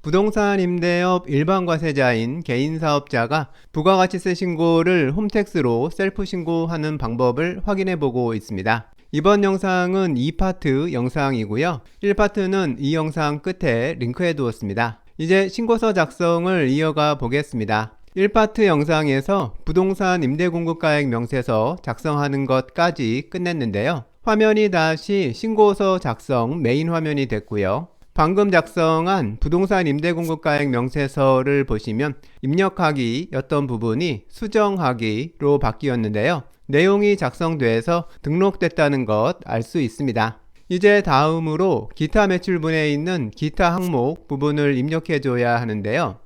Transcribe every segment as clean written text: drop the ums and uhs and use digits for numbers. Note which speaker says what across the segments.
Speaker 1: 부동산 임대업 일반 과세자인 개인 사업자가 부가가치세 신고를 홈택스로 셀프 신고하는 방법을 확인해 보고 있습니다. 이번 영상은 2파트 영상이고요. 1파트는 이 영상 끝에 링크해 두었습니다. 이제 신고서 작성을 이어가 보겠습니다. 1파트 영상에서 부동산 임대공급가액 명세서 작성하는 것까지 끝냈는데요. 화면이 다시 신고서 작성 메인 화면이 됐고요. 방금 작성한 부동산 임대공급가액 명세서를 보시면 입력하기였던 부분이 수정하기로 바뀌었는데요. 내용이 작성돼서 등록됐다는 것 알 수 있습니다. 이제 다음으로 기타 매출분에 있는 기타 항목 부분을 입력해 줘야 하는데요.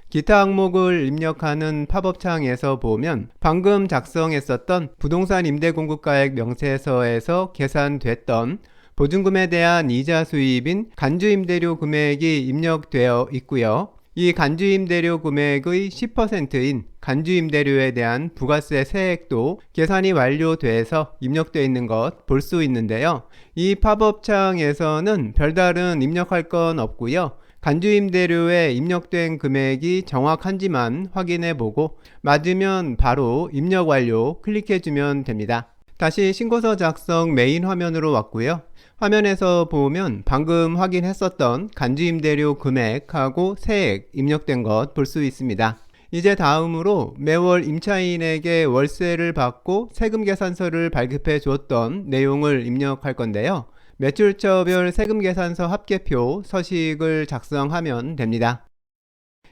Speaker 1: 기타 항목을 입력하는 팝업창에서 보면 방금 작성했었던 부동산 임대공급가액 명세서에서 계산됐던 보증금에 대한 이자 수입인 간주임대료 금액이 입력되어 있고요. 이 간주임대료 금액의 10%인 간주임대료에 대한 부가세 세액도 계산이 완료돼서 입력되어 있는 것 볼 수 있는데요. 이 팝업창에서는 별다른 입력할 건 없고요. 간주임대료에 입력된 금액이 정확한지만 확인해 보고 맞으면 바로 입력 완료 클릭해 주면 됩니다. 다시 신고서 작성 메인 화면으로 왔고요. 화면에서 보면 방금 확인했었던 간주임대료 금액하고 세액 입력된 것 볼 수 있습니다. 이제 다음으로 매월 임차인에게 월세를 받고 세금 계산서를 발급해 줬던 내용을 입력할 건데요. 매출처별 세금계산서 합계표 서식을 작성하면 됩니다.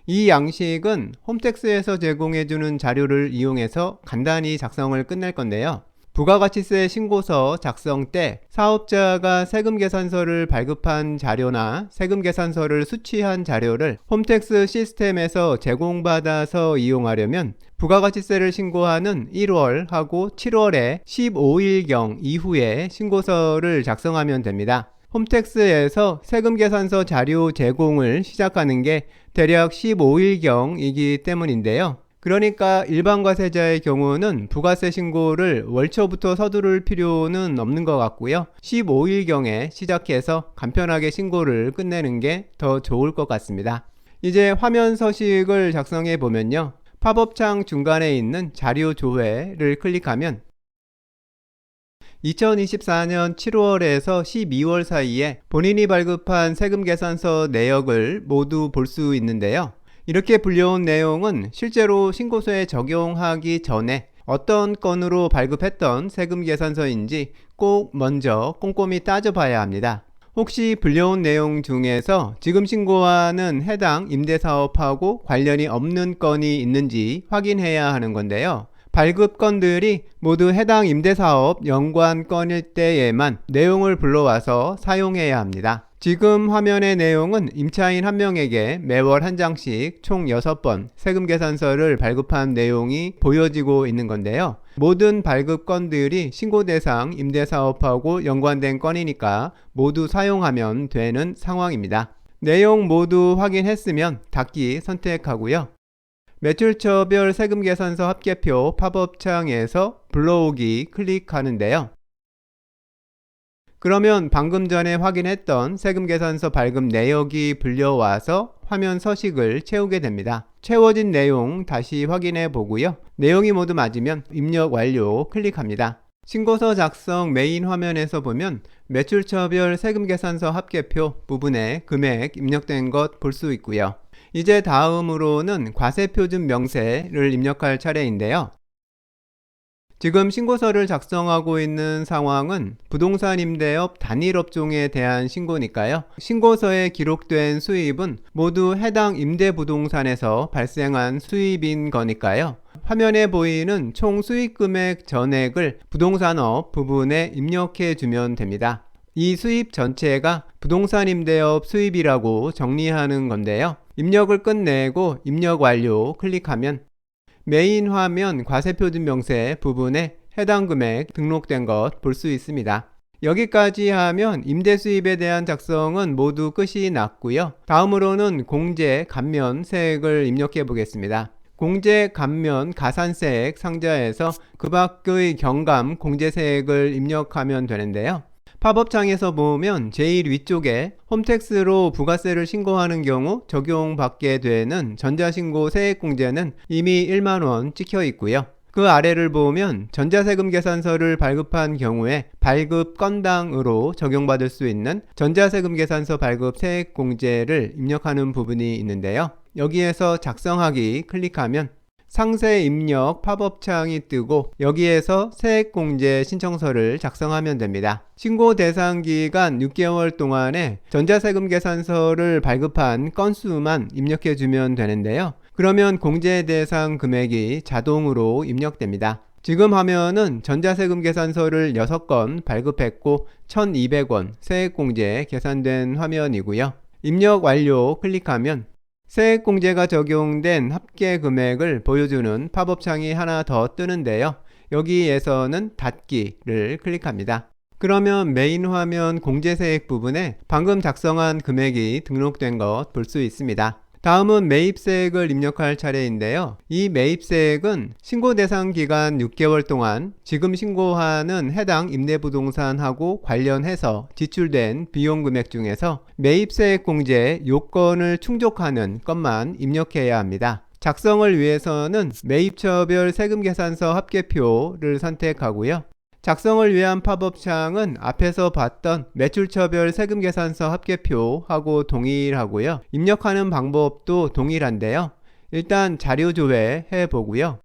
Speaker 1: 이 양식은 홈택스에서 제공해주는 자료를 이용해서 간단히 작성을 끝낼 건데요. 부가가치세 신고서 작성 때 사업자가 세금계산서를 발급한 자료나 세금계산서를 수취한 자료를 홈택스 시스템에서 제공받아서 이용하려면 부가가치세를 신고하는 1월하고 7월에 15일경 이후에 신고서를 작성하면 됩니다. 홈택스에서 세금계산서 자료 제공을 시작하는 게 대략 15일경이기 때문인데요. 그러니까 일반 과세자의 경우는 부가세 신고를 월초부터 서두를 필요는 없는 것 같고요. 15일경에 시작해서 간편하게 신고를 끝내는 게 더 좋을 것 같습니다. 이제 화면 서식을 작성해 보면요. 팝업창 중간에 있는 자료 조회를 클릭하면 2024년 7월에서 12월 사이에 본인이 발급한 세금계산서 내역을 모두 볼 수 있는데요. 이렇게 불려온 내용은 실제로 신고서에 적용하기 전에 어떤 건으로 발급했던 세금계산서인지 꼭 먼저 꼼꼼히 따져봐야 합니다. 혹시 불려온 내용 중에서 지금 신고하는 해당 임대사업하고 관련이 없는 건이 있는지 확인해야 하는 건데요. 발급 건들이 모두 해당 임대사업 연관 건일 때에만 내용을 불러와서 사용해야 합니다. 지금 화면의 내용은 임차인 한 명에게 매월 한 장씩 총 6번 세금계산서를 발급한 내용이 보여지고 있는 건데요. 모든 발급 건들이 신고 대상 임대사업하고 연관된 건이니까 모두 사용하면 되는 상황입니다. 내용 모두 확인했으면 닫기 선택하고요. 매출처별 세금계산서 합계표 팝업창에서 불러오기 클릭하는데요. 그러면 방금 전에 확인했던 세금계산서 발급 내역이 불려와서 화면 서식을 채우게 됩니다. 채워진 내용 다시 확인해 보고요. 내용이 모두 맞으면 입력 완료 클릭합니다. 신고서 작성 메인 화면에서 보면 매출처별 세금계산서 합계표 부분에 금액 입력된 것 볼 수 있고요. 이제 다음으로는 과세표준 명세를 입력할 차례인데요. 지금 신고서를 작성하고 있는 상황은 부동산 임대업 단일업종에 대한 신고니까요. 신고서에 기록된 수입은 모두 해당 임대부동산에서 발생한 수입인 거니까요. 화면에 보이는 총 수익금액 전액을 부동산업 부분에 입력해 주면 됩니다. 이 수입 전체가 부동산 임대업 수입이라고 정리하는 건데요. 입력을 끝내고 입력 완료 클릭하면 메인 화면 과세표준 명세 부분에 해당 금액 등록된 것 볼 수 있습니다. 여기까지 하면 임대 수입에 대한 작성은 모두 끝이 났고요. 다음으로는 공제 감면 세액을 입력해 보겠습니다. 공제 감면 가산세액 상자에서 그 밖의 경감 공제세액을 입력하면 되는데요. 팝업창에서 보면 제일 위쪽에 홈택스로 부가세를 신고하는 경우 적용받게 되는 전자신고 세액공제는 이미 1만원 찍혀 있고요. 그 아래를 보면 전자세금 계산서를 발급한 경우에 발급 건당으로 적용받을 수 있는 전자세금 계산서 발급 세액공제를 입력하는 부분이 있는데요. 여기에서 작성하기 클릭하면 상세 입력 팝업창이 뜨고 여기에서 세액공제 신청서를 작성하면 됩니다. 신고 대상 기간 6개월 동안에 전자세금 계산서를 발급한 건수만 입력해 주면 되는데요. 그러면 공제 대상 금액이 자동으로 입력됩니다. 지금 화면은 전자세금 계산서를 6건 발급했고 1,200원 세액공제 계산된 화면이고요. 입력 완료 클릭하면 세액공제가 적용된 합계 금액을 보여주는 팝업창이 하나 더 뜨는데요. 여기에서는 닫기를 클릭합니다. 그러면 메인 화면 공제세액 부분에 방금 작성한 금액이 등록된 것 볼 수 있습니다. 다음은 매입세액을 입력할 차례인데요. 이 매입세액은 신고 대상 기간 6개월 동안 지금 신고하는 해당 임대부동산하고 관련해서 지출된 비용 금액 중에서 매입세액 공제 요건을 충족하는 것만 입력해야 합니다. 작성을 위해서는 매입처별 세금계산서 합계표를 선택하고요. 작성을 위한 팝업창은 앞에서 봤던 매출처별 세금계산서 합계표하고 동일하고요. 입력하는 방법도 동일한데요. 일단 자료 조회해 보고요.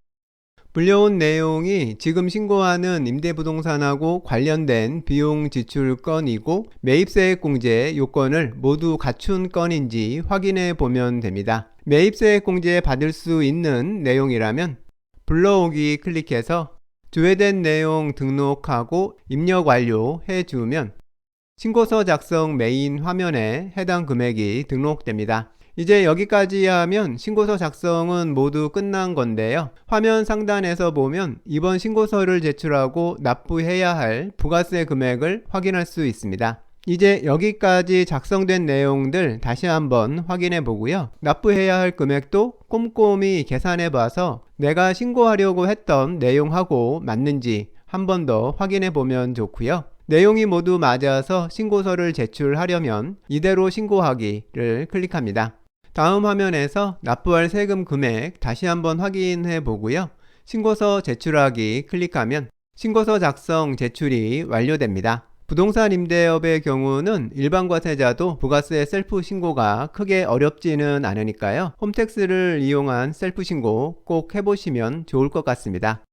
Speaker 1: 불려온 내용이 지금 신고하는 임대부동산하고 관련된 비용 지출 건이고 매입세액 공제 요건을 모두 갖춘 건인지 확인해 보면 됩니다. 매입세액 공제 받을 수 있는 내용이라면 불러오기 클릭해서 조회된 내용 등록하고 입력 완료 해주면 신고서 작성 메인 화면에 해당 금액이 등록됩니다. 이제 여기까지 하면 신고서 작성은 모두 끝난 건데요. 화면 상단에서 보면 이번 신고서를 제출하고 납부해야 할 부가세 금액을 확인할 수 있습니다. 이제 여기까지 작성된 내용들 다시 한번 확인해 보고요. 납부해야 할 금액도 꼼꼼히 계산해 봐서 내가 신고하려고 했던 내용하고 맞는지 한 번 더 확인해 보면 좋고요. 내용이 모두 맞아서 신고서를 제출하려면 이대로 신고하기를 클릭합니다. 다음 화면에서 납부할 세금 금액 다시 한번 확인해 보고요. 신고서 제출하기 클릭하면 신고서 작성 제출이 완료됩니다. 부동산 임대업의 경우는 일반 과세자도 부가세 셀프 신고가 크게 어렵지는 않으니까요. 홈택스를 이용한 셀프 신고 꼭 해보시면 좋을 것 같습니다.